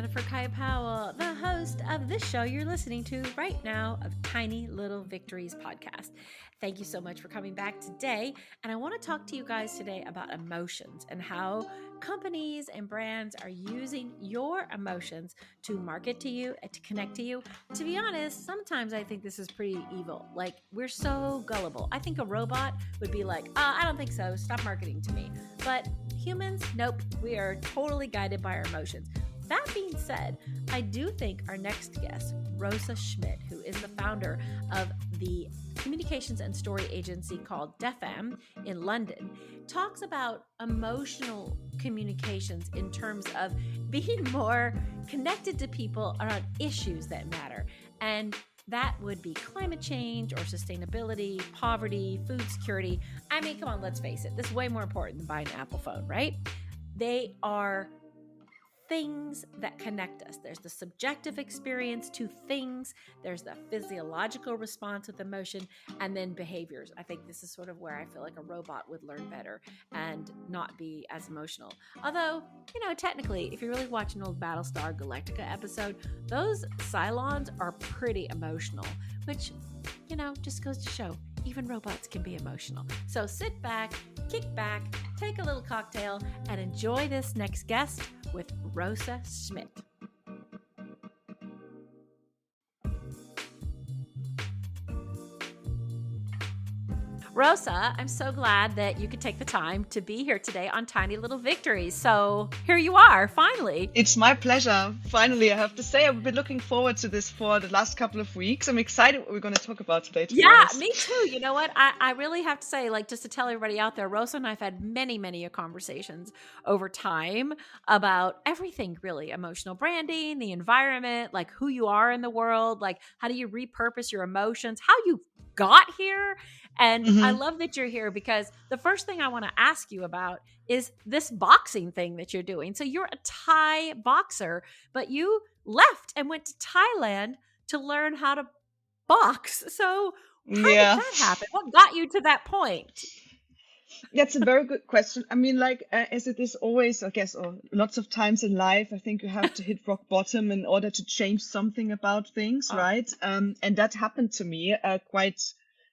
Jennifer Kite-Powell, the host of this show you're listening to right now of Tiny Little Victories podcast. Thank you so much for coming back today. And I want to talk to you guys today about emotions and how companies and brands are using your emotions to market to you and to connect to you. To be honest, sometimes I think this is pretty evil. Like, we're so gullible. I think a robot would be like, I don't think so. Stop marketing to me. But humans, nope, we are totally guided by our emotions. That being said, I do think our next guest, Rosa Schmidt, who is the founder of the communications and story agency called DEFAM in London, talks about emotional communications in terms of being more connected to people around issues that matter. And that would be climate change or sustainability, poverty, food security. I mean, come on, let's face it. This is way more important than buying an Apple phone, right? They are things that connect us. There's the subjective experience to things, there's the physiological response with emotion, and then behaviors. I think this is sort of where I feel like a robot would learn better and not be as emotional. Although, technically, if you really watch an old Battlestar Galactica episode, those Cylons are pretty emotional, which, just goes to show even robots can be emotional. So sit back, kick back, take a little cocktail, and enjoy this next guest with Rosa Schmidt. Rosa, I'm so glad that you could take the time to be here today on Tiny Little Victories. So here you are, finally. It's my pleasure. Finally, I have to say, I've been looking forward to this for the last couple of weeks. I'm excited what we're going to talk about today. Yeah, me too. You know what? I really have to say, just to tell everybody out there, Rosa and I have had many conversations over time about everything, really. Emotional branding, the environment, like who you are in the world, like how do you repurpose your emotions, how you got here. And I love that you're here because the first thing I want to ask you about is this boxing thing that you're doing. So you're a Thai boxer, but you left and went to Thailand to learn how to box. So how did that happen? What got you to that point? That's a very good question. I mean, as it is always, I guess, or lots of times in life, I think you have to hit rock bottom in order to change something about things, right? And that happened to me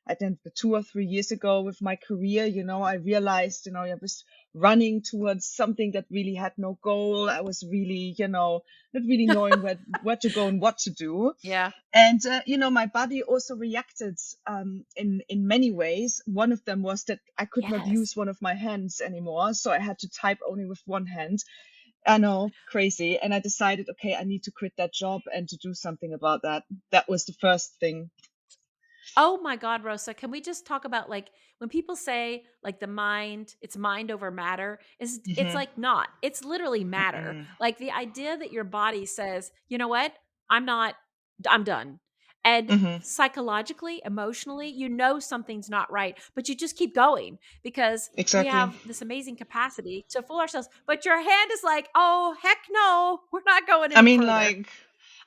I think 2 or 3 years ago with my career. I realized, I was running towards something that really had no goal. I was really, not really knowing where to go and what to do. Yeah. And, my body also reacted in many ways. One of them was that I could not use one of my hands anymore. So I had to type only with one hand. I know, crazy. And I decided, okay, I need to quit that job and to do something about that. That was the first thing. Oh my God, Rosa, can we just talk about when people say the mind, it's mind over matter, it's not. It's literally matter. Like the idea that your body says, you know what? I'm done. And psychologically, emotionally, something's not right, but you just keep going because we have this amazing capacity to fool ourselves. But your hand is like, oh, heck no, we're not going any further.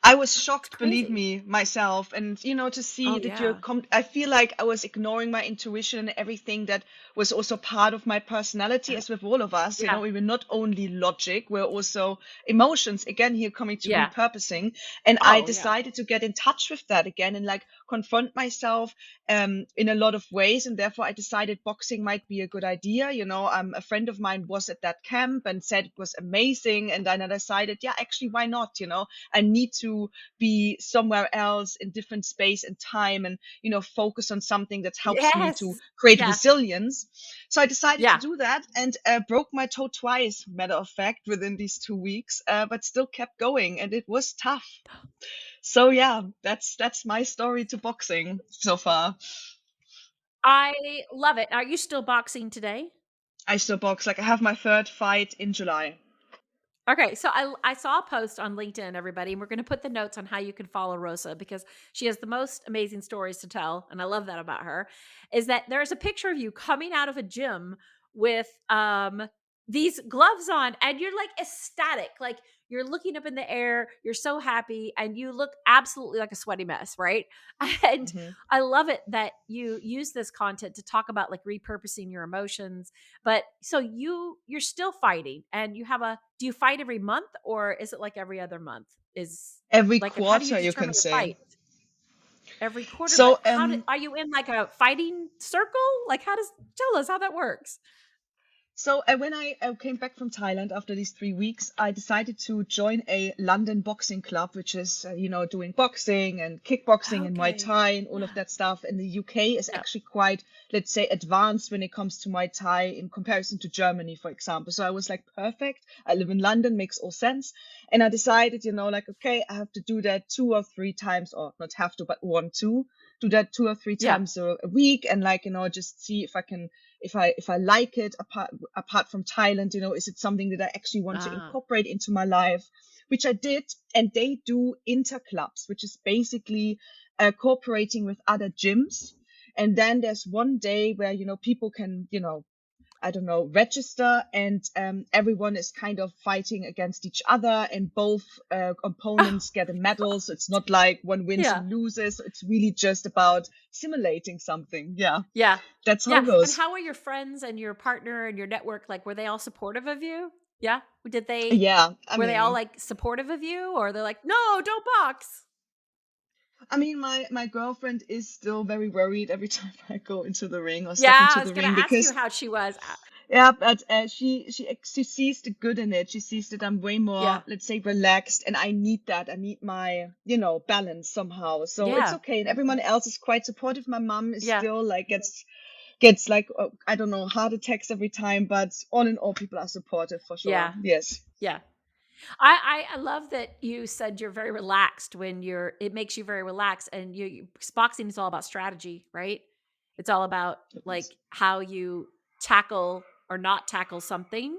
I was shocked, believe me, myself. And, to see that I feel like I was ignoring my intuition and everything that was also part of my personality, as with all of us. We were not only logic, we're also emotions, again, here coming to repurposing. And I decided to get in touch with that again and confront myself in a lot of ways. And therefore, I decided boxing might be a good idea. A friend of mine was at that camp and said it was amazing. And then I decided, actually, why not? I need to be somewhere else in different space and time and, focus on something that helps me to create resilience. So I decided to do that and broke my toe twice, matter of fact, within these 2 weeks, but still kept going. And it was tough. So that's my story to boxing so far. I love it. Are you still boxing today? I still box. I have my third fight in July. Okay, so I saw a post on LinkedIn, everybody, and we're going to put the notes on how you can follow Rosa because she has the most amazing stories to tell, and I love that about her, is that there's a picture of you coming out of a gym with these gloves on and you're like ecstatic, like you're looking up in the air, you're so happy, and you look absolutely like a sweaty mess, right? And Hmm. I love it that you use this content to talk about like repurposing your emotions. But so you're still fighting, and you have a do you fight every month, or is it like every other month? Is Every like, and how do you quarter, you can determine your say. fight? Every quarter, but So, are you in like a fighting circle? Like, how does tell us how that works? When I came back from Thailand after these 3 weeks, I decided to join a London boxing club, which is, doing boxing and kickboxing and Muay Okay. Thai and all of Yeah. that stuff. And the UK is Yeah. actually quite, let's say, advanced when it comes to Muay Thai in comparison to Germany, for example. So I was like, perfect. I live in London, makes all sense. And I decided, like, okay, I have to do that 2 or 3 times, or not have to, but want to do that 2 or 3 Yeah. times a week, and like, just see if I can, if I like it, apart from Thailand, is it something that I actually want to Ah. incorporate into my life, which I did. And they do inter clubs, which is basically cooperating with other gyms. And then there's one day where, people can, I don't know, register, and everyone is kind of fighting against each other, and both opponents get a medal. So it's not like one wins Yeah. and loses. It's really just about simulating something. Yeah, Yeah. that's how Yeah. it And goes. how were your friends and your partner and your network? Like, were they all supportive of you? Yeah. Did they, Yeah, I were they all mean, like supportive of you, or they're like, no, don't box? my girlfriend is still very worried every time I go into the ring or step Yeah. I into was the going to ring, ask you because how she was. yeah, but she sees the good in it. She sees that I'm way more, Yeah. let's say, relaxed, and I need that. I need my, balance somehow. So it's Yeah. okay, and everyone else is quite supportive. My mom is Yeah. still like gets like, I don't know, heart attacks every time, but all in all, people are supportive for sure. Yeah. Yes. Yeah. I love that you said you're very relaxed when it makes you very relaxed, and boxing is all about strategy, right? It's all about like how you tackle or not tackle something.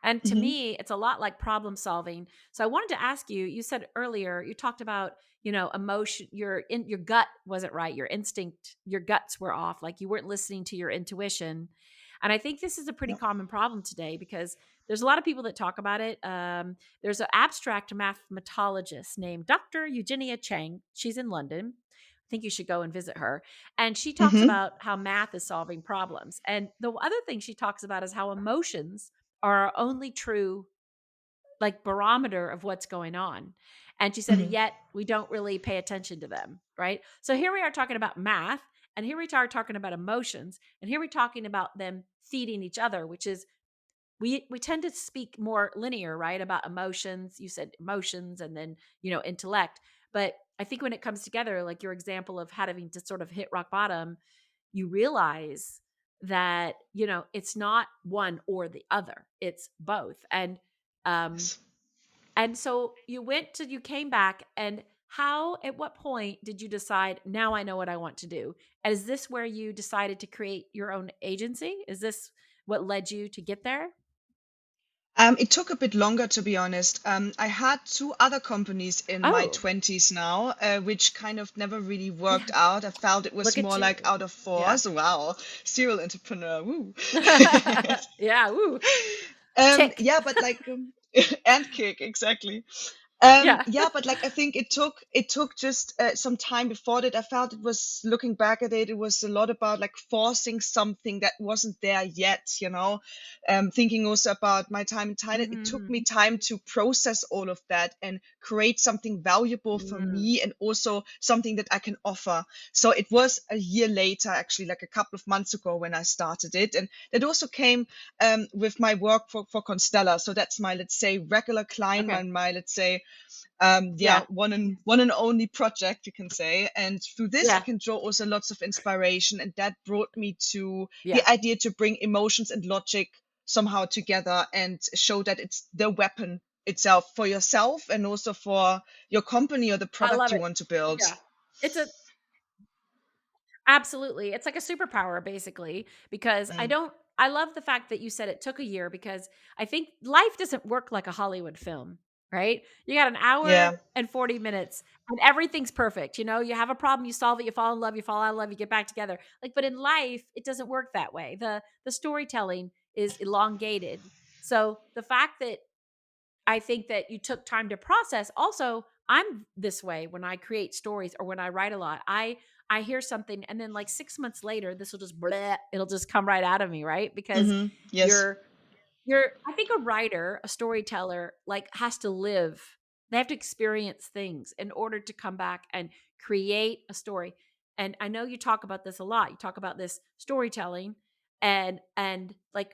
And to Mm-hmm. me, it's a lot like problem solving. So I wanted to ask you, you said earlier, you talked about, emotion, your gut wasn't right, your instinct, your guts were off, like you weren't listening to your intuition. And I think this is a pretty Yeah. common problem today because there's a lot of people that talk about it. There's an abstract mathematologist named Dr. Eugenia Chang. She's in London. I think you should go and visit her. And she talks Mm-hmm. about how math is solving problems. And the other thing she talks about is how emotions are our only true like barometer of what's going on. And she said, Mm-hmm. yet we don't really pay attention to them, right? So here we are talking about math, and here we are talking about emotions, and here we're talking about them feeding each other, which is we tend to speak more linear, right? About emotions. You said emotions and then, intellect. But I think when it comes together, like your example of having to sort of hit rock bottom, you realize that, it's not one or the other. It's both. Um Yes. and so you came back, and how, at what point did you decide, now I know what I want to do? And is this where you decided to create your own agency? Is this what led you to get there? It took a bit longer, to be honest. I had two other companies in my Oh, 20s now, which kind of never really yeah. worked out. I felt it was Look at more like you. out of Yeah. force. Wow, serial entrepreneur. Woo. Yeah. Ooh. Tick. Yeah, but like, and kick, exactly. Yeah. Yeah, but like I think it took just some time before that. I felt it was, looking back at it, it was a lot about like forcing something that wasn't there yet, thinking also about my time in Thailand. It took Mhm. me time to process all of that and create something valuable for Mm. me, and also something that I can offer. So it was a year later, actually, like a couple of months ago, when I started it. And that also came with my work for Constella. So that's my, let's say, regular client, Okay. my let's say, yeah, Yeah. one and only project, you can say. And through this, I Yeah. can draw also lots of inspiration, and that brought me to the Yeah. idea to bring emotions and logic somehow together, and show that it's the weapon itself for yourself, and also for your company or the I product love you it. want to build. Yeah. It's a Absolutely. It's like a superpower basically, because Mm. I love the fact that you said it took a year, because I think life doesn't work like a Hollywood film, right? You got an hour Yeah. and 40 minutes and everything's perfect. You have a problem, you solve it, you fall in love, you fall out of love, you get back together. Like, but in life, it doesn't work that way. The storytelling is elongated. So the fact that I think that you took time to process. Also, I'm this way when I create stories or when I write a lot. I hear something and then like 6 months later this will just bleh, it'll just come right out of me, right? Because Mm-hmm. Yes. you're I think a writer, a storyteller like has to live. They have to experience things in order to come back and create a story. And I know you talk about this a lot. You talk about this storytelling and like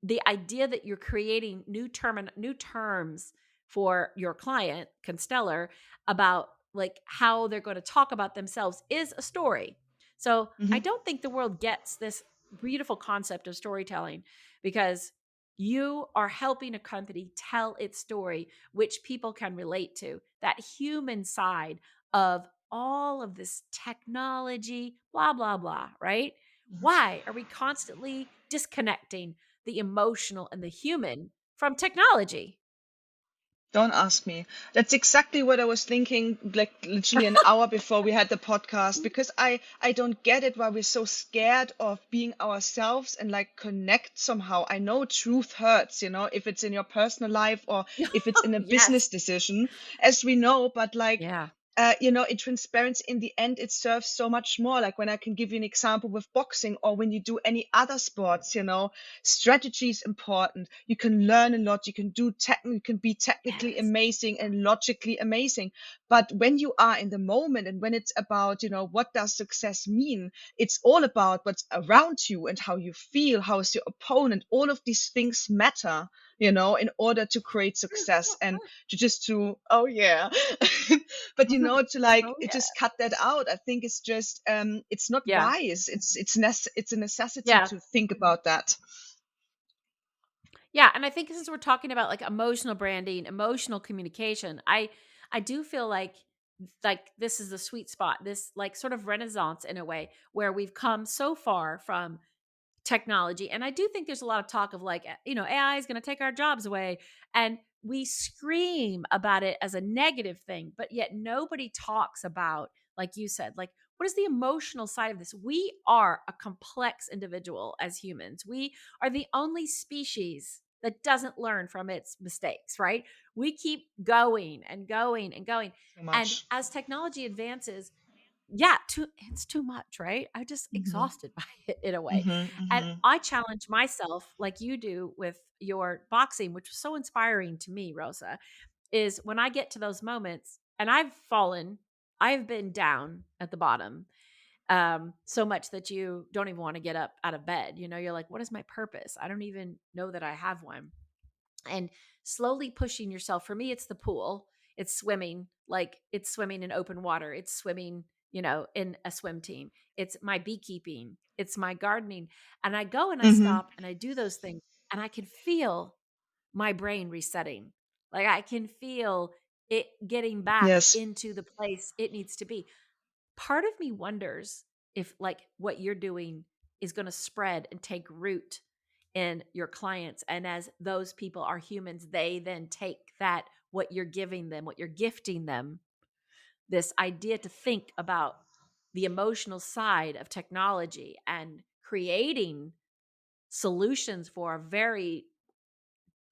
the idea that you're creating new terms for your client, Constellar, about like how they're going to talk about themselves is a story. So I Mm-hmm. don't think the world gets this beautiful concept of storytelling because you are helping a company tell its story, which people can relate to, that human side of all of this technology, blah, blah, blah, right? Why are we constantly disconnecting the emotional and the human from technology? Don't ask me. That's exactly what I was thinking, like literally an hour before we had the podcast, because I don't get it why we're so scared of being ourselves and like connect somehow. I know truth hurts, if it's in your personal life or if it's in a Yes. business decision, as we know, but like Yeah. in transparency, in the end, it serves so much more. Like when I can give you an example with boxing or when you do any other sports, strategy is important. You can learn a lot. You can be technically Yes. amazing and logically amazing. But when you are in the moment and when it's about, what does success mean? It's all about what's around you and how you feel, how is your opponent. All of these things matter, in order to create success and oh yeah. But to like Oh yeah. just cut that out, I think it's just it's not Yeah. wise. It's a necessity Yeah. to think about that. Yeah, and I think since we're talking about like emotional branding, emotional communication, I do feel like this is the sweet spot, this like sort of renaissance in a way where we've come so far from technology. And I do think there's a lot of talk of like, AI is going to take our jobs away. And we scream about it as a negative thing, but yet nobody talks about, like you said, like, what is the emotional side of this? We are a complex individual as humans. We are the only species that doesn't learn from its mistakes, right? We keep going and going and going. So And much. as technology advances, yeah, it's too much, right? I'm just Mm-hmm. exhausted by it in a way. Mm-hmm. And Mm-hmm. I challenge myself like you do with your boxing, which was so inspiring to me, Rosa, is when I get to those moments and I've been down at the bottom so much that you don't even want to get up out of bed. You're like, what is my purpose? I don't even know that I have one. And slowly pushing yourself. For me, it's the pool. It's swimming, like it's swimming in open water. It's swimming, in a swim team. It's my beekeeping. It's my gardening. And I go and I Mm-hmm. stop and I do those things and I can feel my brain resetting. Like I can feel it getting back Yes. into the place it needs to be. Part of me wonders if like what you're doing is going to spread and take root in your clients, and as those people are humans, they then take that, what you're giving them, what you're gifting them, this idea to think about the emotional side of technology and creating solutions for a very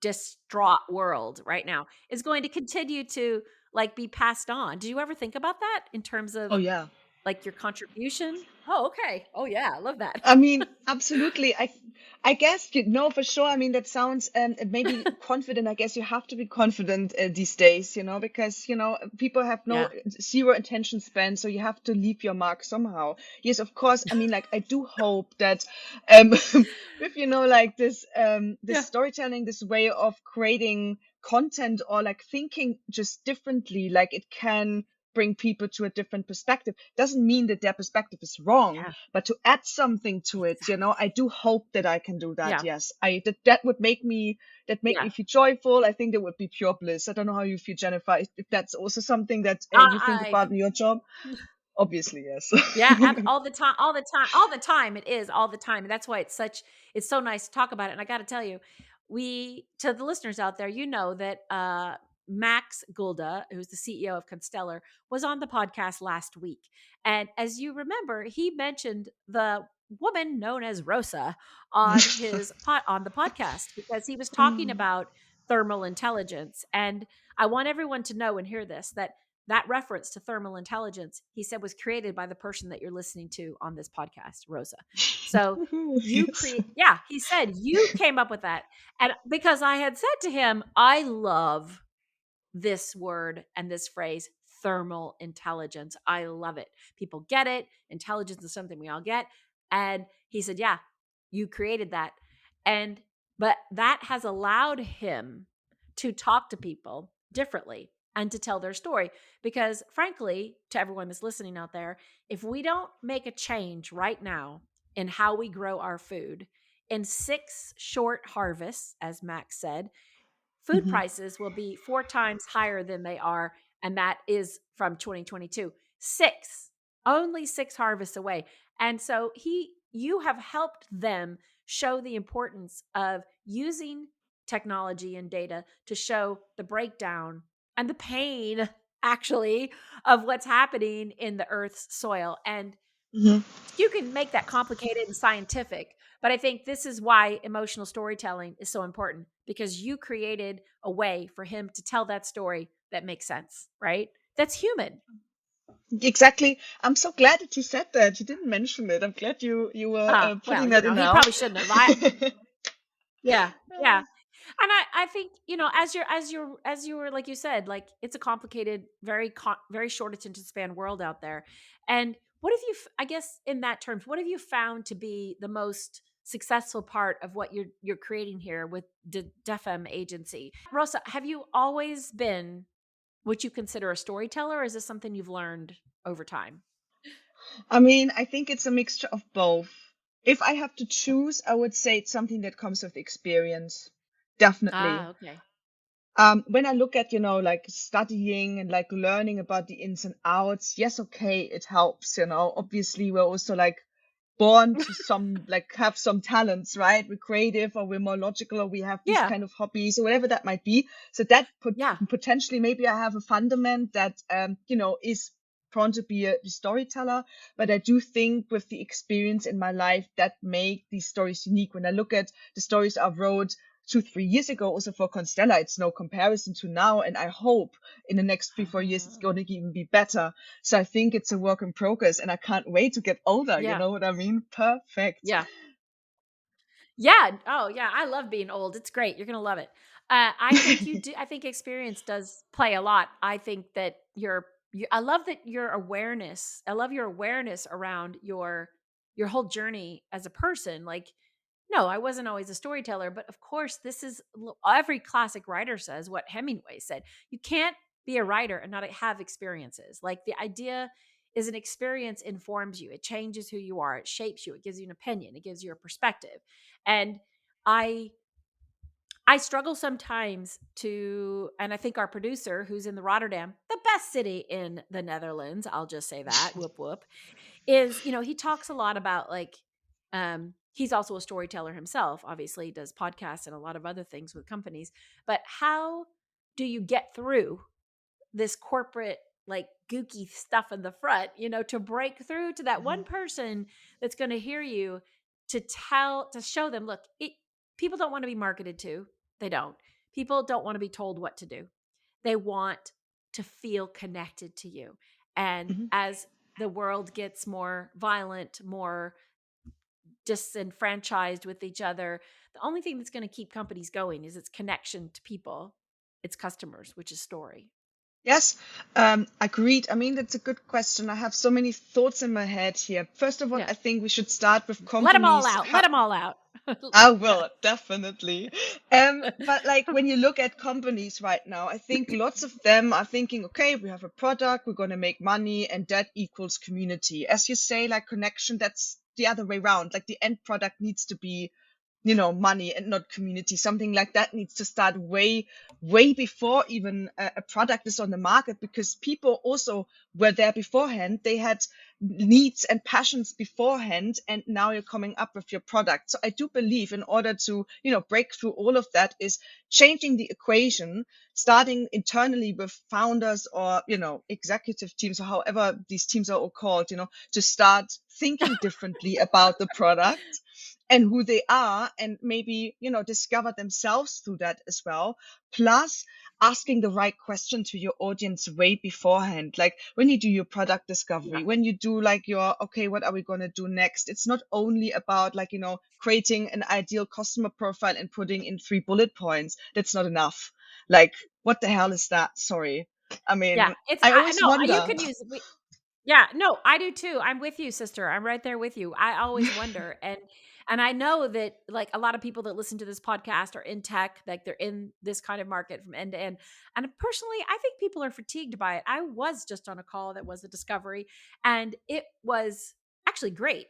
distraught world right now is going to continue to like be passed on. Do you ever think about that in terms Oh of yeah. like your contribution? Oh, okay. Oh, yeah. I love that. I mean, absolutely. I guess you know for sure. I mean, that sounds maybe confident. I guess you have to be confident these days, because people have no Yeah. zero attention span, so you have to leave your mark somehow. Yes, of course. I mean, like I do hope that with like this Yeah. storytelling, this way of creating content or like thinking just differently, like it can bring people to a different perspective. Doesn't mean that their perspective is wrong, Yeah. but to add something to it, Exactly. I do hope that I can do that. Yeah. Yes, that would make me Yeah. feel joyful. I think that would be pure bliss. I don't know how you feel, Jennifer, if that's also something that you think I about in your job. Obviously, yes. Yeah, all the time, all the time, all the time. It is all the time. And that's why it's so nice to talk about it. And I got to tell you, to the listeners out there, that Max Gulda, who's the CEO of Constellar, was on the podcast last week. And as you remember, he mentioned the woman known as Rosa on the podcast, because he was talking Mm. about thermal intelligence. And I want everyone to know and hear this, that reference to thermal intelligence, he said, was created by the person that you're listening to on this podcast, Rosa. So Yes. he said you came up with that. And because I had said to him, I love this word and this phrase, thermal intelligence. I love it. People get it. Intelligence is something we all get. And he said, yeah, you created that. But that has allowed him to talk to people differently and to tell their story. Because frankly, to everyone that's listening out there, if we don't make a change right now in how we grow our food, in 6 short harvests, as Max said, food Mhm. prices will be 4 times higher than they are. And that is from 2022. Only 6 harvests away. And so you have helped them show the importance of using technology and data to show the breakdown and the pain, actually, of what's happening in the earth's soil. And Mhm. you can make that complicated and scientific, but I think this is why emotional storytelling is so important, because you created a way for him to tell that story that makes sense, right? That's human. Exactly. I'm so glad that you said that. You didn't mention it. I'm glad you were Well, putting that in he now. probably shouldn't have. Yeah, yeah. And I think, as you were, like you said, like, it's a complicated, very short attention span world out there. And what have you, I guess, in that terms, what have you found to be the most successful part of what you're creating here with the DEFM agency? Rosa, have you always been what you consider a storyteller, or is this something you've learned over time? I mean, I think it's a mixture of both. If I have to choose, I would say it's something that comes with experience. Definitely. Okay. When I look at, like studying and like learning about the ins and outs, yes, okay, it helps, Obviously, we're also like born to like have some talents, right? We're creative, or we're more logical, or we have these Yeah. kind of hobbies, or whatever that might be. So that Yeah. potentially, maybe I have a fundament that, is prone to be a storyteller. But I do think with the experience in my life that make these stories unique. When I look at the stories I wrote 2, 3 years ago, also for Constella, it's no comparison to now. And I hope in the next 3, 4 years, it's going to even be better. So I think it's a work in progress, and I can't wait to get older. You Yeah. know what I mean? Perfect. Yeah. Yeah. Oh, yeah. I love being old. It's great. You're going to love it. I think you do. I think experience does play a lot. I think that I love that your awareness. I love your awareness around your whole journey as a person. Like, no, I wasn't always a storyteller, but of course, every classic writer says what Hemingway said. You can't be a writer and not have experiences. Like, the idea is an experience informs you, it changes who you are, it shapes you, it gives you an opinion, it gives you a perspective. And I I struggle sometimes and I think our producer, who's in the Rotterdam, the best city in the Netherlands, I'll just say that, whoop whoop, is, he talks a lot about, like, he's also a storyteller himself, obviously, he does podcasts and a lot of other things with companies. But how do you get through this corporate, like, gooky stuff in the front, to break through to that one Mhm. person that's going to hear you, to show them, look, people don't want to be marketed to. They don't. People don't want to be told what to do. They want to feel connected to you. And Mhm. as the world gets more violent, more disenfranchised with each other, the only thing that's going to keep companies going is its connection to people, its customers, which is story. Yes, agreed. I mean, that's a good question. I have so many thoughts in my head here. First of all, Yeah. I think we should start with Let them all companies. out. Let them all out. I Yeah. will, definitely. But like when you look at companies right now, I think lots of them are thinking, okay, we have a product, we're going to make money, and that equals community. As you say, like connection, that's the other way around. Like the end product needs to be money and not community. Something like that needs to start way before even a product is on the market, because people also were there beforehand. They had needs and passions beforehand, and now you're coming up with your product. So I do believe in order to break through all of that is changing the equation, starting internally with founders or executive teams, or however these teams are all called, to start thinking differently about the product and who they are, and maybe discover themselves through that as well. Plus asking the right question to your audience way beforehand, like when you do your product discovery, when you do like your, okay, what are we going to do next? It's not only about like creating an ideal customer profile and putting in 3 bullet points. That's not enough. Like, what the hell is that? Sorry. I Yeah, mean, it's I I always no, you wonder. can use yeah, no, I do too. I'm with you, sister. I'm right there with you. I always wonder, and I know that like a lot of people that listen to this podcast are in tech, like they're in this kind of market from end to end. And personally, I think people are fatigued by it. I was just on a call that was a discovery, and it was actually great.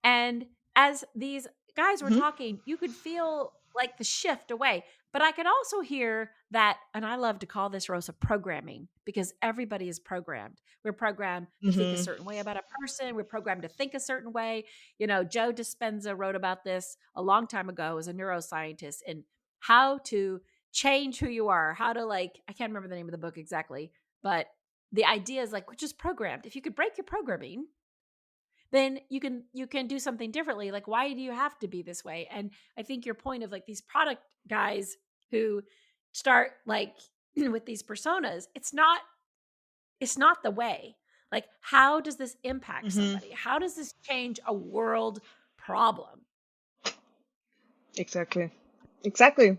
And as these guys were Mhm, talking, you could feel like the shift away. But I could also hear that, and I love to call this, Rosa, programming, because everybody is programmed. We're programmed to think a mhm, certain way about a person. We're programmed to think a certain way. Joe Dispenza wrote about this a long time ago as a neuroscientist, and how to change who you are, how to like, I can't remember the name of the book exactly, but the idea is like, we're just programmed. If you could break your programming, then you can do something differently. Like, why do you have to be this way? And I think your point of like these product guys who start like with these personas, it's not the way. Like, how does this impact mhm. somebody? How does this change a world problem? Exactly. Exactly.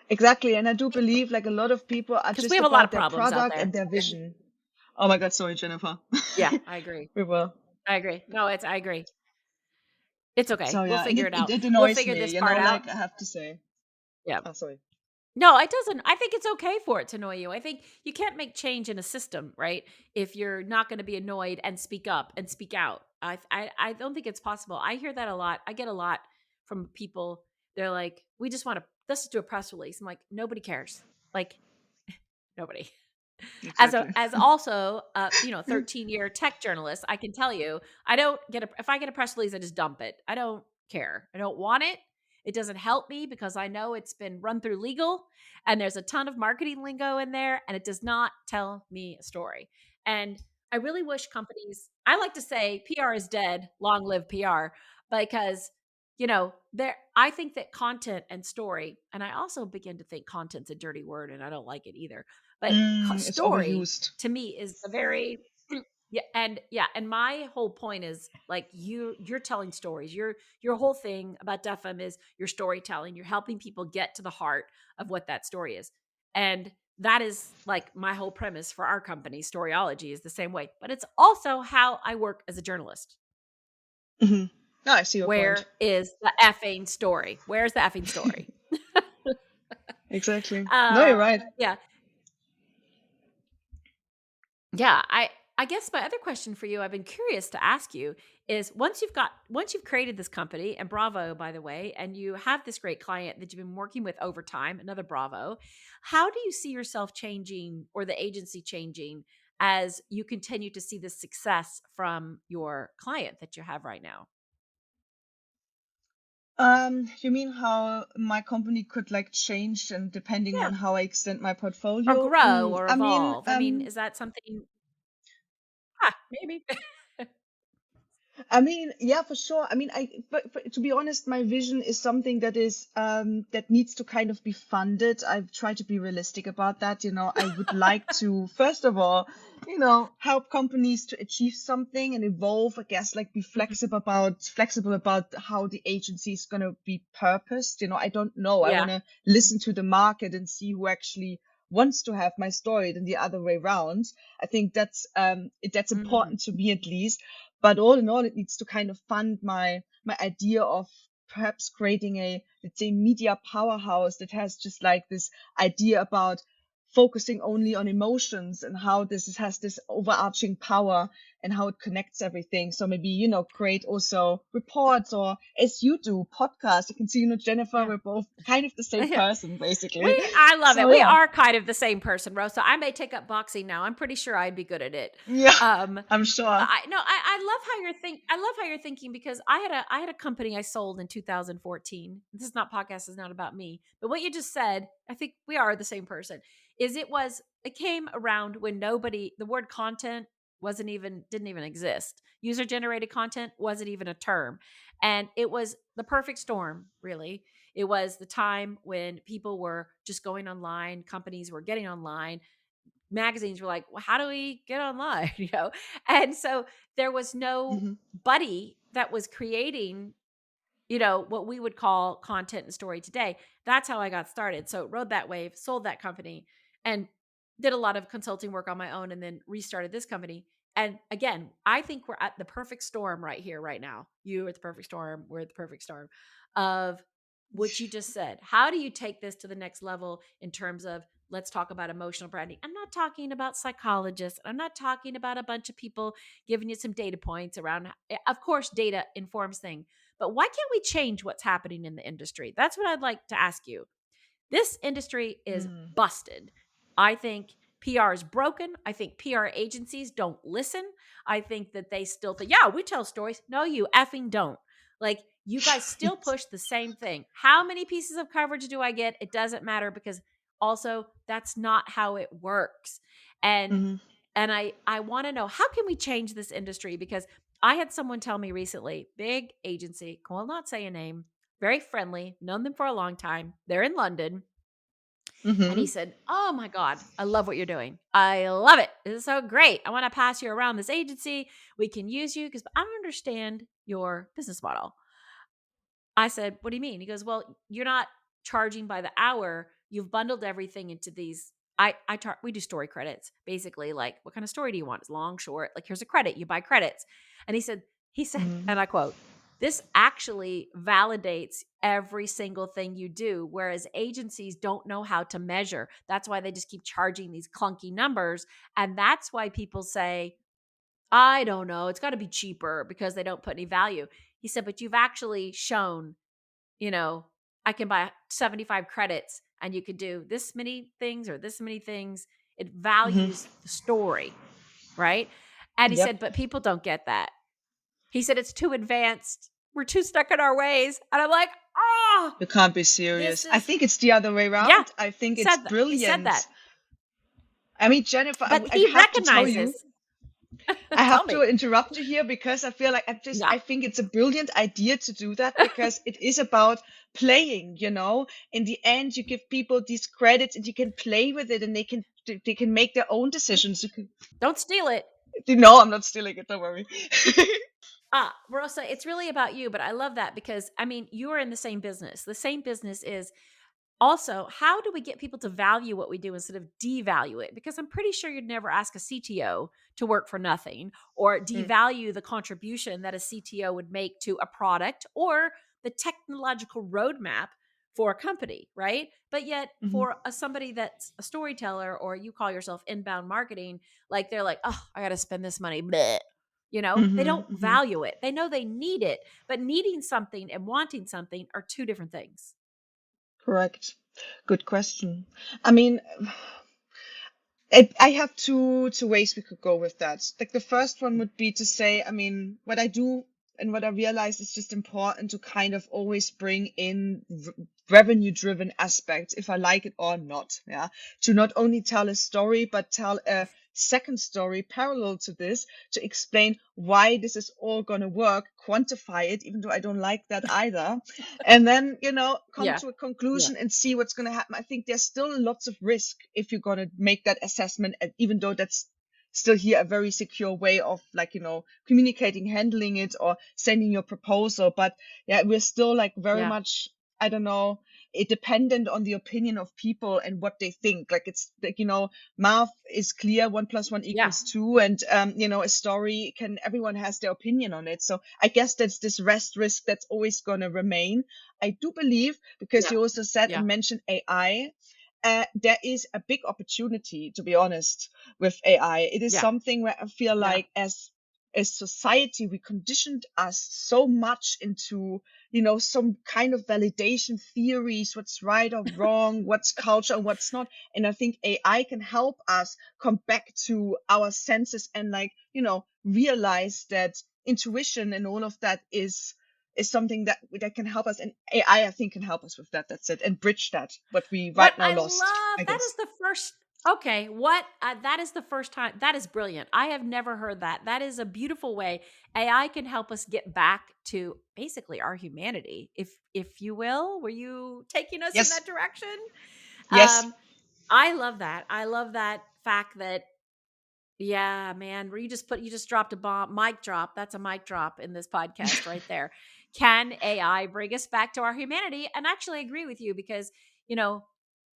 Exactly. And I do believe like a lot of people are Because we just have a lot about of their problems out product and there. their vision. Oh my God, sorry, Jennifer. Yeah, I agree. We will. I agree. No, I agree. It's okay. So We'll yeah, and figure it, it it, out. it We'll annoys figure me, this part out. like I have to say. Yeah. Oh, sorry. No, it doesn't. I think it's okay for it to annoy you. I think you can't make change in a system, right? If you're not going to be annoyed and speak up and speak out. I don't think it's possible. I hear that a lot. I get a lot from people. They're like, we just want to, let's just do a press release. I'm like, nobody cares. Like, nobody. Exactly. As also 13-year tech journalist, I can tell you, I don't get if I get a press release, I just dump it. I don't care. I don't want it. It doesn't help me because I know it's been run through legal and there's a ton of marketing lingo in there and it does not tell me a story. And I really wish companies, I like to say PR is dead, long live PR, because there I think that content and story, and I also begin to think content's a dirty word and I don't like it either, but It's story overused. to me is the very and my whole point is like you're telling stories. Your whole thing about Defum is your storytelling. You're helping people get to the heart of what that story is. And that is like my whole premise for our company. Storyology is the same way, but it's also how I work as a journalist. Hmm. No, I see your point. Where is the effing story? Where's the effing story? Exactly. No, uh you're right. yeah. Yeah, I guess my other question for you, I've been curious to ask you, is once you've created this company, and bravo by the way, and you have this great client that you've been working with over time, another bravo, how do you see yourself changing or the agency changing as you continue to see the success from your client that you have right now? You mean how my company could like change and depending Yeah. on how I extend my Or portfolio? grow or I mean, evolve. I mean, is that something maybe. Yeah, for sure. But to be honest, my vision is something that is that needs to kind of be funded. I've tried to be realistic about that. I would like to, first of all, help companies to achieve something and evolve, I guess, like be flexible about how the agency is gonna be purposed. I don't know. I Yeah. wanna listen to the market and see who actually wants to have my story than the other way around. I think that's Mhm. important to me at least. But all in all, it needs to kind of fund my idea of perhaps creating a, let's say, media powerhouse that has just like this idea about focusing only on emotions and how has this overarching power and how it connects everything. So maybe, create also reports, or as you do, podcasts. You can see, Jennifer, we're both kind of the same person, basically. I love it. So We yeah. are kind of the same person, Rosa. I may take up boxing now. I'm pretty sure I'd be good at it. Yeah, I'm sure. I love how you're thinking, because I had a company I sold in 2014. This is not podcast is not about me, but what you just said, I think we are the same person. It came around when the word content didn't even exist. User generated content wasn't even a term. And it was the perfect storm, really. It was the time when people were just going online, companies were getting online, magazines were like, well, how do we get online? And so there was nobody that was creating, what we would call content and story today. That's how I got started. So rode that wave, sold that company, and did a lot of consulting work on my own, and then restarted this company. And again, I think we're at the perfect storm right here, right now. You are at the perfect storm. We're at the perfect storm of what you just said. How do you take this to the next level in terms of, let's talk about emotional branding? I'm not talking about psychologists. I'm not talking about a bunch of people giving you some data points around. Of course, data informs things, but why can't we change what's happening in the industry? That's what I'd like to ask you. This industry is busted. I think PR is broken. I think PR agencies don't listen. I think that they still think, yeah, we tell stories. No, you effing don't. Like, you guys still push the same thing. How many pieces of coverage do I get? It doesn't matter, because also that's not how it works. And I want to know, how can we change this industry? Because I had someone tell me recently, big agency, will not say a name, very friendly, known them for a long time. They're in London. And he said, oh my God, I love what you're doing. I love it. This is so great. I want to pass you around this agency. We can use you, because I don't understand your business model. I said, what do you mean? He goes, well, you're not charging by the hour. You've bundled everything into these. We do story credits, basically, like, what kind of story do you want? It's long, short, like, here's a credit, you buy credits. And he said, and I quote, this actually validates every single thing you do, whereas agencies don't know how to measure. That's why they just keep charging these clunky numbers. And that's why people say, I don't know, it's got to be cheaper, because they don't put any value. He said, but you've actually shown, I can buy 75 credits and you could do this many things or this many things. It values the story, right? And he said, but people don't get that. He said, it's too advanced. We're too stuck in our ways. And I'm like, oh. You can't be serious. I think it's the other way around. Yeah, I think it's brilliant. He said that. I mean, Jennifer, but I he have to tell you. recognizes. I have to interrupt you here, because I feel like I think it's a brilliant idea to do that, because it is about playing, In the end, you give people these credits and you can play with it, and they can make their own decisions. Don't steal it. No, I'm not stealing it. Don't worry. Rosa, it's really about you, but I love that, because I mean, you are in the same business. The same business is also, how do we get people to value what we do instead of devalue it? Because I'm pretty sure you'd never ask a CTO to work for nothing, or devalue the contribution that a CTO would make to a product or the technological roadmap for a company, right? But yet for somebody that's a storyteller, or you call yourself inbound marketing, like, they're like, oh, I got to spend this money. Bleh. They don't value it. They know they need it, but needing something and wanting something are two different things. Correct. Good question. I mean, I have two ways we could go with that. Like, the first one would be to say, I mean, what I do and what I realize is just important to kind of always bring in revenue-driven aspects, if I like it or not. Yeah, to not only tell a story, but tell a second story parallel to this, to explain why this is all going to work, quantify it, even though I don't like that either. And then, come to a conclusion and see what's going to happen. I think there's still lots of risk if you're going to make that assessment, even though that's still here a very secure way of, like, communicating, handling it, or sending your proposal. But yeah, we're still like very much, I don't know, dependent on the opinion of people and what they think. Like, it's like, math is clear, 1 + 1 = 2. And, a story everyone has their opinion on it. So I guess that's this risk that's always going to remain. I do believe, because you also said and mentioned AI. there is a big opportunity, to be honest, with AI. It is Yeah. something where I feel like as society, we conditioned us so much into, some kind of validation theories, what's right or wrong, what's culture and what's not. And I think AI can help us come back to our senses and realize that intuition and all of that is something that can help us, and AI I think can help us with that. That's it, and bridge that what we What right now I lost, I love, that is guess. the first, okay, what, that is the first time, that is brilliant. I have never heard that. That is a beautiful way. AI can help us get back to basically our humanity, if you will. Were you taking us in Yes, that direction? yes, Um, I love that. I love that fact that, yeah, man, where you just dropped a bomb, mic drop. That's a mic drop in this podcast right there. Can AI bring us back to our humanity? And actually, I agree with you because, you know,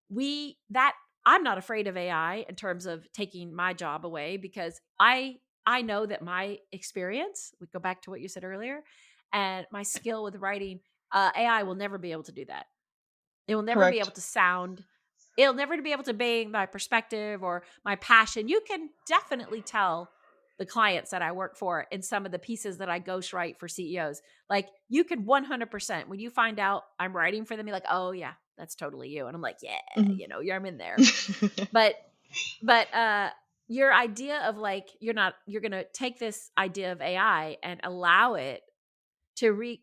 we that I'm not afraid of AI in terms of taking my job away because I know that my experience, we go back to what you said earlier, and my skill with writing, AI will never be able to do that. It will never be able correct. to sound, it'll never be able to be my perspective or my passion. You can definitely tell the clients that I work for in some of the pieces that I ghostwrite for CEOs. Like you can 100% when you find out I'm writing for them, you're like, oh yeah, that's totally you. And I'm like, yeah, Mhm. yeah, I'm in there. But but your idea of like you're gonna take this idea of AI and allow it to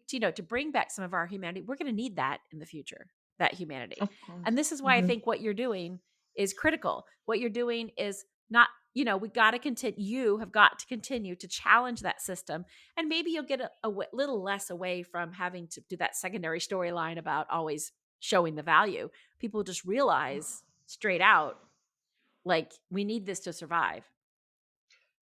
bring back some of our humanity. We're going to need that in the future, that humanity. Of course. And this is why I Hmm. think what you're doing is critical. What you're doing is not, we got to continue, you have got to continue to challenge that system. And maybe you'll get little less away from having to do that secondary storyline about always showing the value. People just realize straight out, like, we need this to survive.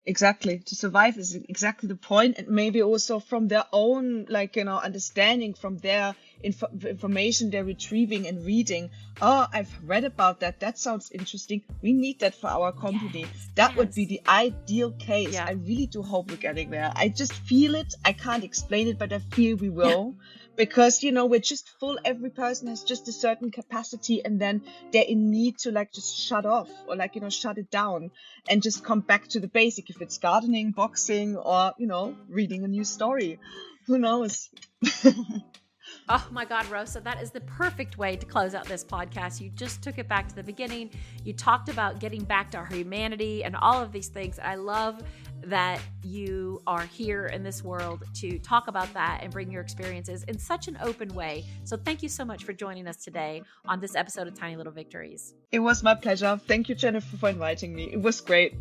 Exactly. To survive is exactly the point, and maybe also from their own, understanding from their information they're retrieving and reading. Oh, I've read about that. That sounds interesting. We need that for our company. Yes. That would be Yes. the ideal case. Yeah. I really do hope we're getting there. I just feel it. I can't explain it, but I feel we will. Because, we're just full, every person has just a certain capacity, and then they're in need to just shut off or shut it down and just come back to the basic, if it's gardening, boxing, or reading a new story. Who knows? Oh my God, Rosa, that is the perfect way to close out this podcast. You just took it back to the beginning. You talked about getting back to our humanity and all of these things. I love that you are here in this world to talk about that and bring your experiences in such an open way. So thank you so much for joining us today on this episode of Tiny Little Victories. It was my pleasure. Thank you, Jennifer, for inviting me. It was great.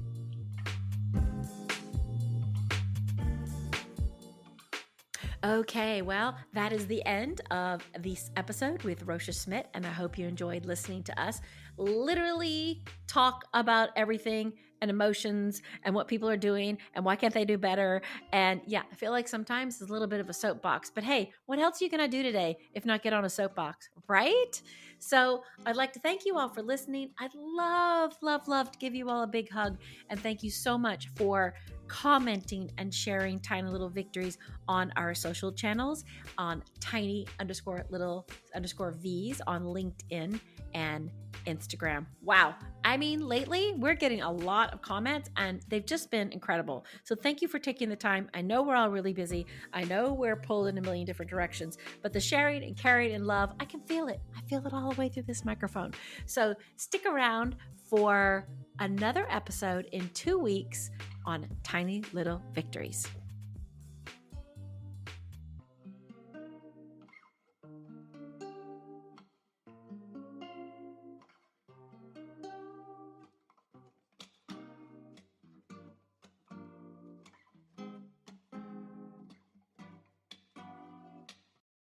Okay, well, that is the end of this episode with Rosa Schmidt, and I hope you enjoyed listening to us literally talk about everything and emotions and what people are doing and why can't they do better. And yeah, I feel like sometimes it's a little bit of a soapbox, but hey, what else are you going to do today if not get on a soapbox, right? So I'd like to thank you all for listening. I'd love, love, love to give you all a big hug, and thank you so much for commenting and sharing tiny little victories on our social channels on tiny_little_V's on LinkedIn and Instagram. Wow. I mean, lately we're getting a lot of comments and they've just been incredible. So thank you for taking the time. I know we're all really busy. I know we're pulled in a million different directions, but the sharing and caring and love, I can feel it. I feel it all the way through this microphone. So stick around for another episode in 2 weeks on Tiny Little Victories.